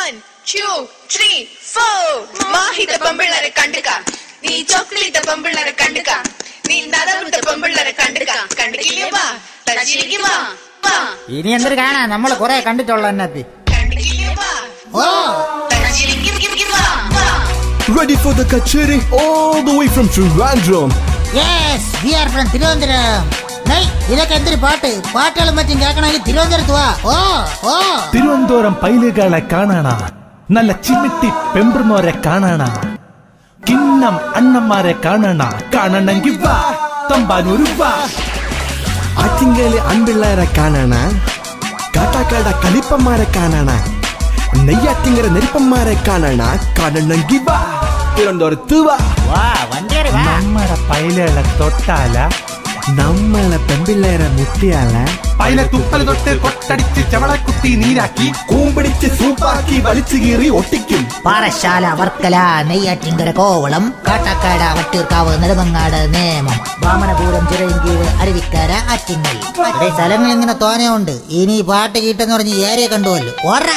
1, 2, 3, 4 മാഹിത പെമ്പിള്ളരെ കണ്ടുക നീ ചോക്ലേറ്റ് പെമ്പിള്ളരെ കണ്ടുക നീ നദറുത്ത പെമ്പിള്ളരെ കണ്ടുക കണ്ടില്ലേ വാ തച്ചിലേക്ക് വാ വാ ഇനി എന്തൊരു കാണാ നമ്മൾ കുറെ കണ്ടിട്ടുള്ള എന്നത്തി കണ്ടില്ലേ വാ ഓ തച്ചിലേക്ക് വാ വാ. Ready for the kacheri all the way from Trivandrum. Yes, we are from Trivandrum. ഇതൊക്കെ എന്തൊരു പാട്ടുകളും മറ്റും കേൾക്കണമെങ്കിൽ തിരുവനന്തപുരത്ത് വാ. ഓ തിരുവനന്തപുരം പൈലുകളെ കാണാണ, നല്ല ചിമിട്ടി പെമ്പുന്നോരെ കാണാണ, കിണ്ണം അണ്ണന്മാരെ കാണണ, കാണണമെങ്കിൽ വാ തമ്പാനൂർ വാ. ആറ്റിങ്ങല് അൻപിള്ളേരെ കാണാണ, കാട്ടാക്കാട കലിപ്പന്മാരെ കാണാണ, നെയ്യാറ്റിങ്ങര നെരുപ്പന്മാരെ കാണാണ, കാണണമെങ്കിൽ വാ തിരുവനന്തപുരത്ത് വാ. നമ്മുടെ പൈലുകളെ തൊട്ടാല, നമ്മളെ പെമ്പിള്ളേരെ മുട്ടിയാല, പൈല തുപ്പൽ തൊട്ട് കൊട്ടടിച്ച് ചവള കുത്തി നീരാക്കി കൂമ്പിടിച്ച് സൂപ്പാക്കി വലിച്ചു കീറി ഒട്ടിക്കും. പാറശാല, വർക്കല, നെയ്യാറ്റിങ്കര, കോവളം, കാട്ടാക്കാട്, വട്ടിയൂർക്കാവ്, നെടുമങ്ങാട്, നേമം, വാമനപുരം, ചിറയൻകീഴ്, അരുവിക്കര, ആറ്റിങ്ങൽ. സ്ഥലങ്ങൾ ഇങ്ങനെ തോനെയുണ്ട്. ഇനി പാട്ട് കീട്ടെന്ന് പറഞ്ഞ് ഏരിയ കണ്ടുവല്ലോ. ഓർറ